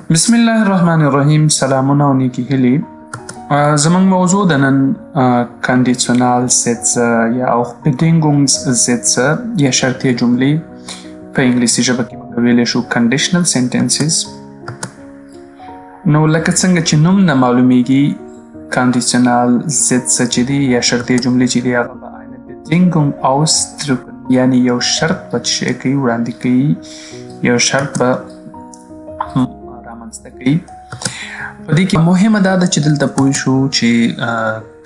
بسم الله الرحمن الرحیم. سلامونه او نیکی هیلې. زموږ موضوع د نن Konditionalsätze یا auch Bedingungssätze یا شرطي جملې په انګلیسي ژبه کې موږ ویلی شو conditional sentences. نو لکه څنګه چې نوم نه معلومیږي Konditionalsätze چې دي یا شرطي جملې چې دي هغه به eine Bedingung ausdrücken یعنی یو شرط به شی کوي وړاندې کوي، یو شرط به رامنځته کوي. په دې کې مهمه دا ده چې دلته پوه شو چې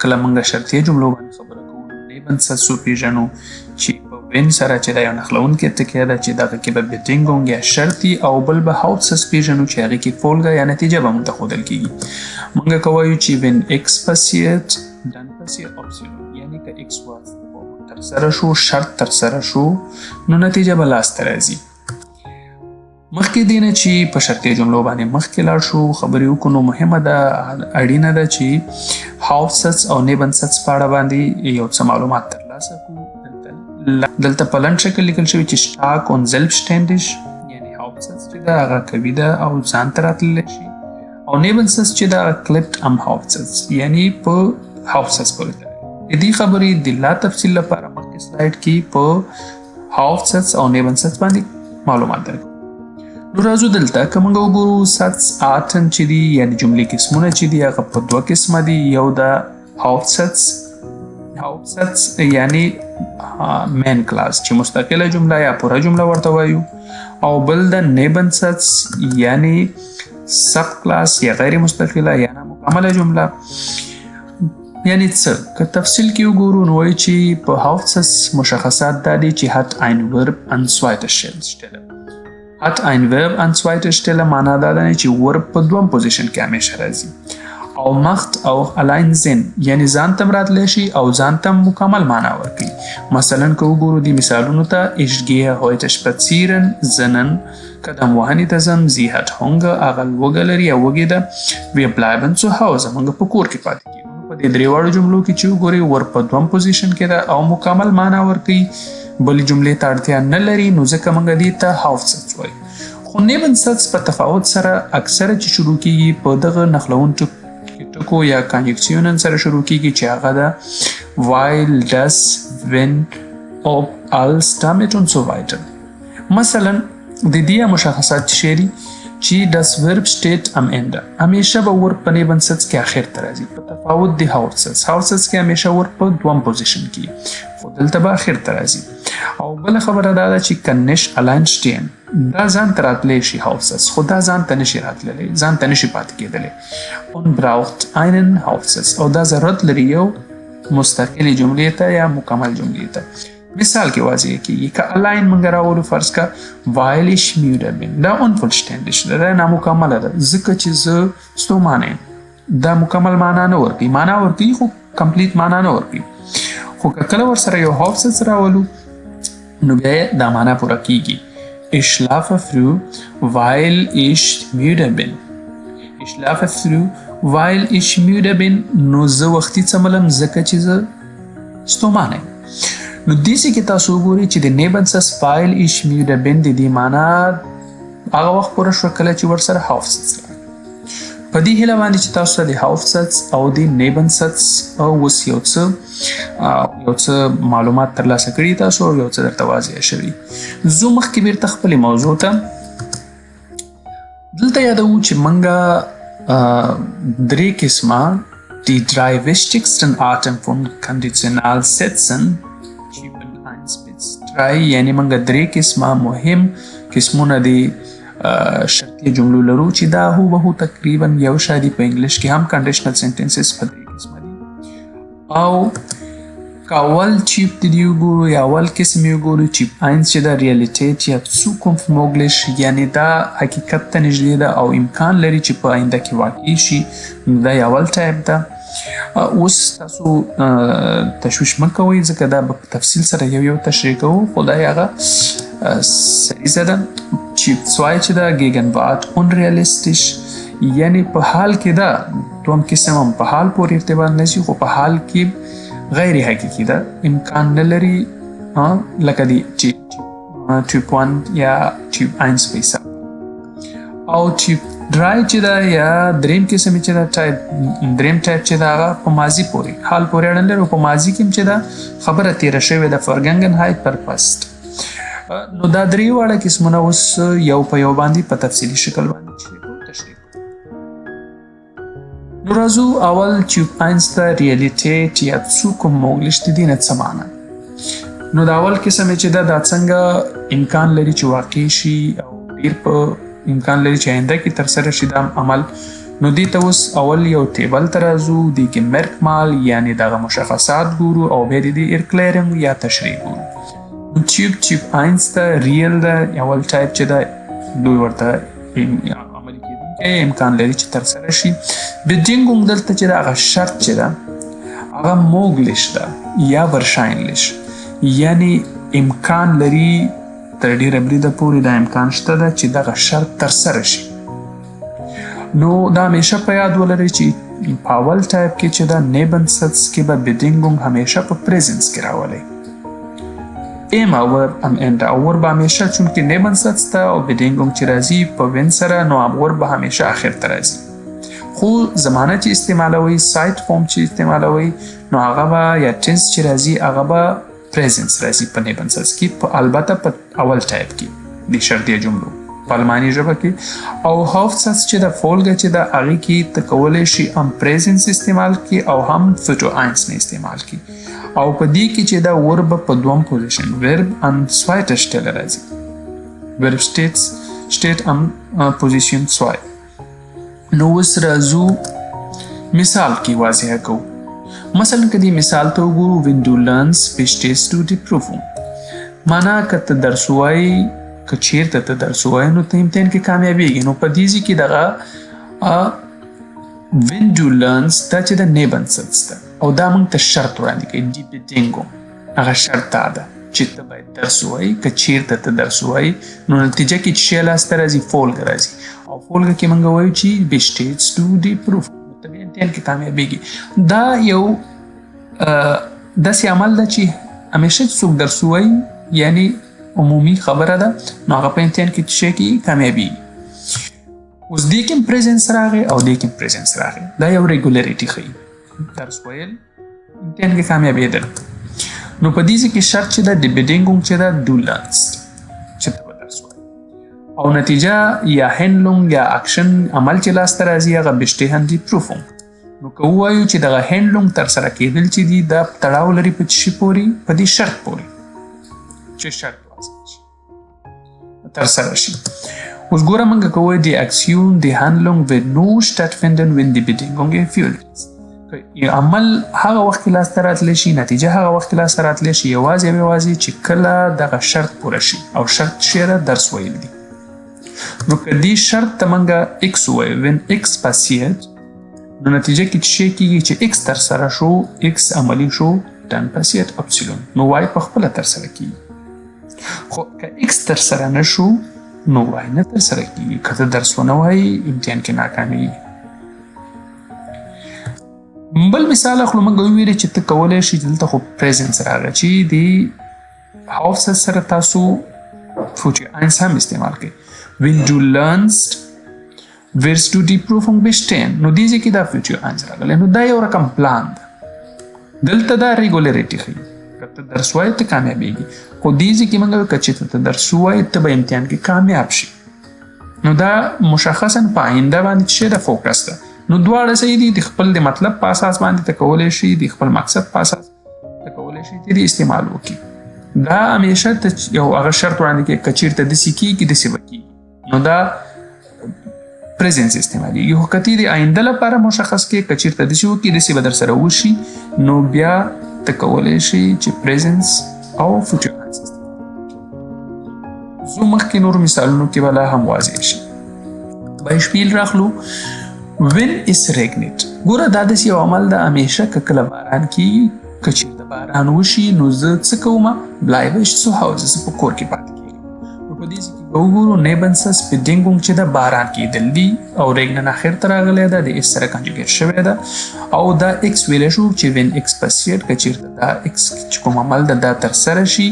کله موږ شرطي جملو باندې خبره کوو Nebensatz وپېژنو چې په wenn سره چې دا یو نښلونکی ټکی ده چې دغه کې به Bedingung یا شرطي او بل به Hauptsatz پېژنو چې هغې کې Folge یا نتیجه به موږ ته ښودل کېږي. موږ که وایو چې wenn X passiert dann passiert Epsilon یعنې که X ترسره شو شرط ترسره شو نو نتیجه به لاسته راځي. مخکې دی نه چې په شرطي جملو باندې مخکې لاړ شو خبرې وکړو نو مهمه ده اړینه ده چې Hauptsatz او Nebensatz په اړه باندې یو څه معلومات ترلاسه کړو. دلته په لنډ شکل لیکل شوي چې stark und selbstständig یعنې Hauptsatz چې ده هغه قوي ده او ځان ته راتللی شي او Nebensatz چې ده klebt am Hauptsatz یعنې په Hauptsatz پورې تړلی. د دې خبرې د لا تفصیل لپاره مخکې سلایډ کې په Hauptsatz او Nebensatz باندې معلومات درکړو. نو راځو دلته که موږ وګورو Satzarten چې دي یعنې جملې قسمونه چې دي هغه په دوه قسمه دي. یو د Hauptsatz یعنې مین کلاس چې مستقله جمله یا پوره جمله ورته وایو او بل د Nebensatz یعنې سب کلاس یا غیر مستقله یا نامکمله جمله. یعنې څه که تفصیل کې وګورو نو وایي چې په Hauptsatz مشخصات دا دي چې hat ein Verb an zweiter Stelle. hat ein Verb an zweiter Stelle معنا دا ده چې ورب په دوم پوزیشن کې همیشه راځي او macht auch allein Sinn یعنې ځان ته راتلی شي او ځان ته مکمل معنا ورکوي. مثلا که وګورو دې مثالونو ته ich gehe heute spazieren زه نن قدم وهنې ته ځم sie hat Hunger هغه وږه لري یا وږې ده wir bleiben zu Hause موږ په کور کې پاتې کېږو. په دې درې واړو جملو کې چې وګورئ ورب په دوم پوزیشن کې ده او مکمل معنا ورکوي بلې جملې ته اړتیا نه لري نو ځکه موږ دې ته Hauptsatz وایو. خو Nebensatz په تفاوت سره اکثره چې شروع کېږي په دغه نښلونکو ټکو یا کانجکسیونن سره شروع کېږي چې هغه ده weil das wenn ob als damit und so weiter. مثلا د دې مشخصات شی دي چې das Verb steht am Ende همیشه به ورب په Nebensatz کې اخر ته راځي په تفاوت د Hauptsatz کې همیشه ورب په دوم پوزیشن کې خو دلته به اخر ته راځي. او بله خبره دا ده چې kann nicht allein stehen دا ځان ته راتلی شي Hauptsatz خو دا ځان ته نشي راتللی ځان ته نشي پاتې کېدلی und braucht einen Hauptsatz او دا ضرورت لري یو مستقلې جملې ته یا مکمل جملې ته. مثال کې واضح کېږي که allein موږ راولو فرض که weil ich müde bin دا unvollständig ده دا نامکمله ده ځکه چې زه ستومانه یم دا مکمل معنا نه ورکوي معنا ورکوي خو کمپلیټ معنا نه ورکوي. خو که کله ورسره یو Hauptsatz راولو نو بیا دا معنا پوره کېږي Ich schlafe früh, weil ich müde bin. Ich schlafe früh, weil ich müde bin. نو زه وختي څملم ځکه چې زه ستومانه یم. نو داسې کې تاسو وګورئ چې د Nebensatz weil ich müde bin د دې معنا هغه وخت پوره شوه کله چې ورسره Hauptsatz راغی. په دې هیله باندې چې تاسو ته د Hauptsatz او د Nebensatz اوس یو څه معلومات ترلاسه کړي تاسو او یو څه درته واضح شوي. زه مخکې بیرته خپلې موضوع ته دلته یادوو چې موږ درې قسمه die drei wichtigsten Arten von Konditionalsätzen Typen 1 bis 3 یعنې موږ درې قسمه مهم قسمونه دي شرطي جملو لرو چې دا هو تقریبا یو شادي په انګلیش کې هم conditional sentences په درې قسمه دي. او که اول typ د دې وګورو یا اول قسم یې وګورو typ 1 چې دا Realität یا Zukunft möglich یعنې دا حقیقت ته نږدې ده او امکان لري چې په آینده کې واقع شي نو دا یو اول ټایپ ده. اوس تاسو تشویش مه کوئ ځکه دا به په تفصیل سره یو تشریح کوو خو دا هغه سریزه ده. typ 2 چې دا Gegenwart unrealistisch یعنې په حال کې ده دوم قسم هم په حال پورې ارتباط نشي خو په حال کې غیر حقیقي ده امکان نه لري لکه دی typ 1 یا typ 1 په حساب. او چې ډرای چې دا یا دریم قسم چې دا دریم ټایپ چې دا هغه په ماضي پورې حال پورې اړه لري او په ماضي کې چې دا خبره تېره شوې ده فرګنګنهایت پرپست. نو دا درې واړه قسمونه اوس یو په یو باندې په تفصیلي شکل باندې تشریح کوو. نو راځو اول Typ 1 ته ریالیټیټ یا zu کوموgliش د دې نه څه معنی. نو دا اول قسم چې دا څنګه امکان لري چې واقع شي او ډېر په امکان لري چې آینده کې ترسره شي دا عمل. نو دې ته اوس اول یو ټیبل ته راځو، دې کې مرکمال یعنی دغه مشخصات ګورو او بیا دې erklären یا تشریح ګورو. Typ 1 ته ریل ده اول ټایپ چې دا دوی ورته عملي کېدونکی امکان لري چې ترسره شي. Bedingung دلته چې دا هغه شرط چې ده هغه موګلیش ده یا wahrscheinlich یعنی امکان لري تر ډېره بریده پورې دا امکان شته ده چې دغه شرط ترسره شي. نو دا همیشه په یاد ولرئ چې په اول ټایپ کې چې دا Nebensatz کې به Bedingung همیشه په presence کې راولئ. Immer am Ende اور به همیشه چونکې Nebensatz ته او Bedingung چې راځي په وین سره نو اور به همیشه آخر ته راځي. خو زمانه چې استعمالوئ سایت فورم چې استعمالوئ نو هغه به یا ټنس چې راځي هغه به presence راځي په Nebensatz کې، البته په اول ټایپ کې د شرطیه جملو په الماني ژبه کې. او Hauptsatz چې د فولګه چې د هغې کې ته کولی شي هم presence استعمال کړي او هم Typ 1 نه استعمال کړي. او په دې کې چې دا ورب په دوم پوزیشن Verb an zweiter Stelle راځي. Verb steht an Position 2. نو اوس راځو مثال کې واضح کوو. مثلا که دې مثال ته وګورو wenn du lernst bestehst du die Prüfung. معنا که ته درس وایي که چیرته ته درس وایي نو ته امتحان کې کامیابېږي. نو په دې کې دغه wenn du lernst دا چې د Nebensatz ده او دا موږ ته شرط وړاندې کوي die Bedingung. هغه شرط دا ده چې ته باید درس وایي که چیرته ته درس وایي نو نتیجه کې چې شی لاسته راځي فولګه راځي او فولګه کې موږ وایو چې bestehst du die Prüfung ته به امتحان کې کامیابېږي. دا یو داسې عمل ده چې همیشه چې څوک درس وایي یعنی عمومي خبره ده نو هغه په امتحان کې شی کې کامیابېږي. اوس دې کې presence راغی او دې کې presence راغی. دا یو regularity ښیي. درس ویل امتحان کې کامیابېدل. نو په دې کې شرط چې ده د Bedingung چې ده du lernst چې ته به درس وایي او نتیجه یا Handlung یا Action عمل چې لاسته راځي هغه bestehen die Prüfung. نو که ووایو چې دغه Handlung ترسره کېدل چې دي دا تړاو لري په څه شي پورې په دې شرط پورې چې شرط واضح شي ترسره شي. اوس ګوره موږ کوو die Aktion die Handlung wird nur stattfinden wenn die Bedingung erfüllt ist. عمل هغه وخت کې لاسته راتلی شي نتیجه هغه وخت کې لاسته راتلی شي یوازې او یوازې چې کله دغه شرط پوره شي او شرط چیرې درس ویل دي. نو که دې شرط ته موږ x ووایو when x passiert نو نتیجه کې چې شی کېږي چې x ترسره شو x عملي شو dann passiert y نو y په خپله ترسره کېږي. خو که x ترسره نه شو نو y نه ترسره کېږي. که ته درس ونه وایي امتحان کې ناکامیږي. بل مثال اخلو موږ وویل چې ته کولی شي دلته خو presence راغی چې د Hauptsatz سره تاسو Typ 1 هم استعمال کوئ. wenn du lernst wirst du die Prüfung bestehen. نو دې ځای کې دا Typ 1 راغلی. نو دا یو رقم پلان ده. دلته دا regularity ښیي. که ته درس وایې ته کامیابېږي. خو دې ځای کې موږ وایو که چې ته درس ووایې ته به امتحان کې کامیاب شي. نو دا مشخصا په آینده باندې چې ده فوکس ده. نو دواړه صحیح دي. د خپل د مطلب په اساس باندې ته کولی شي د خپل مقصد په اساس ته کولی شي چې د استعمال وکړي. دا همیشه ته یو هغه شرط وړاندې کوي که چېرته داسې کېږي داسې به کېږي نو دا presence استعمالېږي. خو که ته د آینده لپاره مشخص کړې که چېرته داسې وکړي داسې به در سره وشي نو بیا ته کولی شي چې presence او future tense استعمال کړي. زو مخکې نورو مثالونو کې به لا هم واضح شي. Beispiel راخلو when es regnet. ګوره دا داسې یو عمل ده همیشه که کله باران کېږي که چېرته باران وشي نو زه څه کوم bleibe ich zu Hause زه په کور کې پاتې کېږم. نو په دې ځای کې به وګورو Nebensatz Bedingung چې ده باران کېدل دي او regnen اخر ته راغلی ده د اس سره کنجوګیټ شوی ده او دا x ویلی شو چې when x passiert که چېرته دا x چې کوم عمل ده دا ترسره شي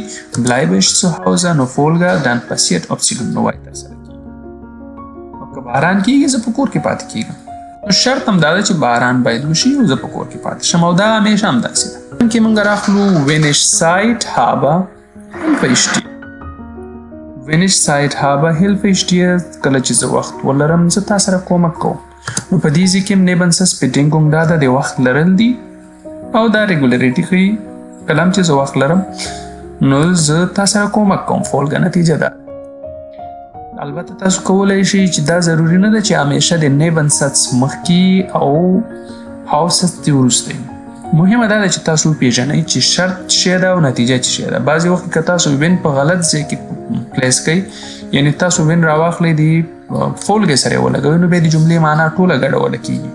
bleibe ich zu Hause نو فولګه dann passiert y نو y ترسره کېږي. نو که باران کېږي زه په کور کې پاتې کېږم. نو شرط هم دا ده چې باران باید وشي او زه په کور کې پاتې شم او دا همیشه همداسې ده. کې موږ راخلو wenn ich Zeit habe helfe ich dir. wenn ich Zeit habe helfe ich dir کله چې زه وخت ولرم زه تا سره کومک کوم. نو په دې ځای کې Nebensätze Bedingung دا ده د وخت لرل دي او دا ریګولریټي ښیي. کله هم چې زه وخت لرم نو زه تا سره کومک کوم فولګه نتیجه ده. البته تاسو کولی شئ چې دا ضروري نه ده چې همیشه د Nebensätze مخکې او Hauptsätze وروسته وي. مهمه دا ده چې تاسو وپېژنئ چې شرط څه شی ده او نتیجه څه شی ده. بعضې وخت که تاسو when په غلط ځای کې پلیس کوئ یعنې تاسو when راواخلئ د فولګې سره یې ولګوئ نو بیا د جملې معنا ټوله ګډوله کېږي.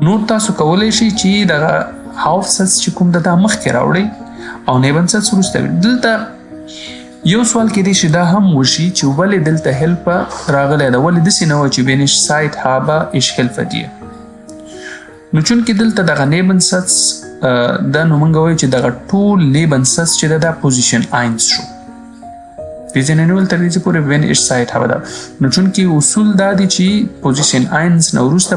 نور تاسو کولی شئ چې دغه Hauptsätze چې کوم ده دا مخکې راوړئ او Nebensätze وروسته وي. دلته یو سوال کېدی شي دا هم وشي چې ولې دلته helpe راغلی ده ولې داسې نه وه چې wenn ich Zeit habe ich helfe dir. نو چونکې دلته دغه Nebensätze دا نو موږ وایو چې دغه ټول Nebensätze چې ده دا پوزیشن 1 شو. پېژنې نیول تر دې پورې wenn ich Zeit habe ده. نو چونکې اصول دا دی چې پوزیشن 1 نه وروسته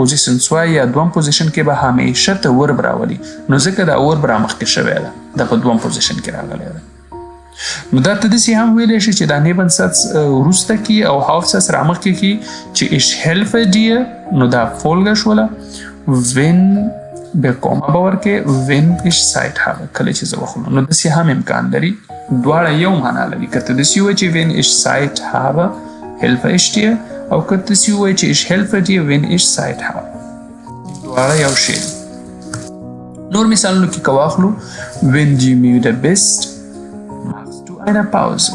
پوزیشن 2 یا دوم پوزیشن کې به همیشه ته ورب راولي. نو ځکه دا ورب رامخکې شوی ده دا په دوم پوزیشن کې راغلی ده. نو دا ته داسې هم ویلی شي چې دا Nebensätze وروسته کې او Hauptsätze رامخکې کې چې ich helfe dir نو دا فولګه شوله. wenn بیا کومه به ورکې wenn ich Zeit habe کله چې زه وخت نو داسې هم امکان لري. دواړه یو معنا لري. که ته داسې ووایې چې wenn ich Zeit habe helfe ich dir او که داسې ووایې چې ich helfe dir wenn ich Zeit habe دواړه یو شی دي. نور مثالونو کې که واخلو wenn du müde bist eine Pause.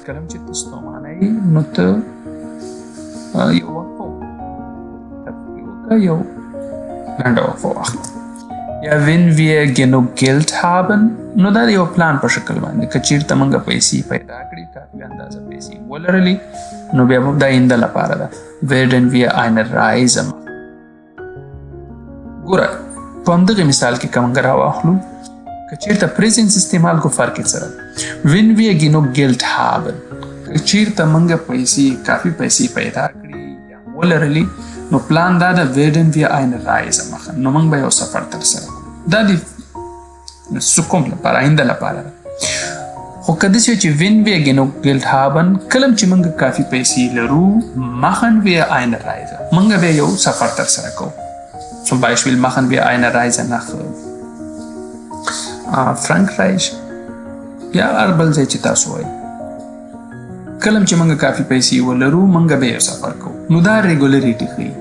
کله چې ته ستومانه یې نو ته یو وقفه وکړه یو لنډه وقفه واخله. یا wenn wir genug Geld haben نو دا د یو پلان په شکل باندې که چېرته موږ پیسې پیدا کړي کافي اندازه پیسې ولرلې نو بیا به د آینده لپاره ده werden wir eine Reise machen. ګوره په همدغه مثال کې که موږ راواخلو که چېرته پریزنس استعمال کو فرق یې څه ده. wenn wir genug Geld haben که چېرته موږ پیسې کافي پیسې پیدا کړي یا ولرلې نو پلان دا ده werden wir eine Reise machen نو موږ به یو سفر ترسره کړو. دا د کوم لپاره آینده لپاره ده. خو که داسې وي چې wenn wir genug Geld haben کله چې موږ کافي پیسې لرو machen wir eine Reise موږ به یو سفر ترسره کوو. zum Beispiel machen wir eine Reise nach Frankreich یا هر بل ځای چې تاسو وایي. کله چې موږ کافي پیسې ولرو موږ به یو سفر کوو. نو دا ریګولریټي ښیي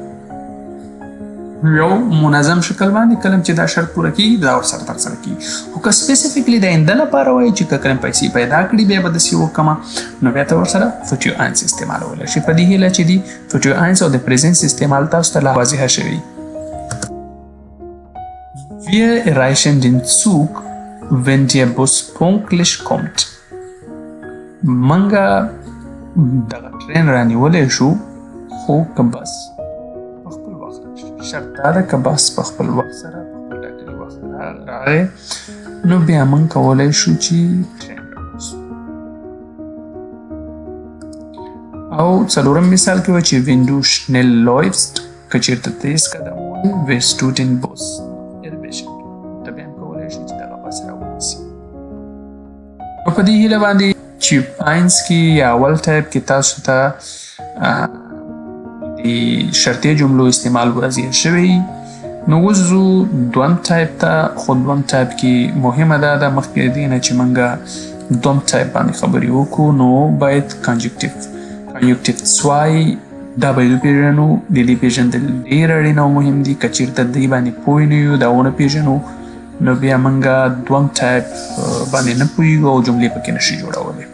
یو منظم شکل باندې کله چې دا شرط پوره کېږي دا ورسره ترسره کېږي. خو که سپیسیفیکلی د آینده لپاره وایي چې که کله پیسې پیدا کړي بیا به داسې وکړمه نو بیا ته ورسره future eins استعمالولی شي. په دې هیله چې دی future eins او د present استعمال تاسو ته لا واضحه شوي. Wir erreichen den Zug wenn der Bus pünktlich kommt. منګه دغه ټرین رانیولی شو خو که بس په خپل وخت راشي. شرط دا ده که بس په خپل وخت سره په خپل ټاکلي وخت راغی نو بیا موږ کولی شو چې ټرین رانیسو. او څلورم مثال کې وایي چې wenn du schnell läufst که چېرته تیز قدم ووهې wirst du den Bus erwischen. ته بیا هم کولی شو چې دغه بس راونیسي. نو په دې هیله باندې Typ 1 کې یا اول ټایپ کې تاسو ته د شرطي جملو استعمال واضح شوی. نو اوس ځو دویم ټایپ ته. خو دویم ټایپ کې مهمه دا ده مخکې د دې نه چې موږ دویم ټایپ باندې خبرې وکړو نو باید کنجکټیو 2 دا باید وپېژنو. د دې پېژندل ډېر اړین او مهم دي. که چېرته دې باندې پوه نه یو دا ونه پېژنو نو بیا موږ دویم ټایپ باندې نه پوهېږو او جملې پکې نشي جوړولی.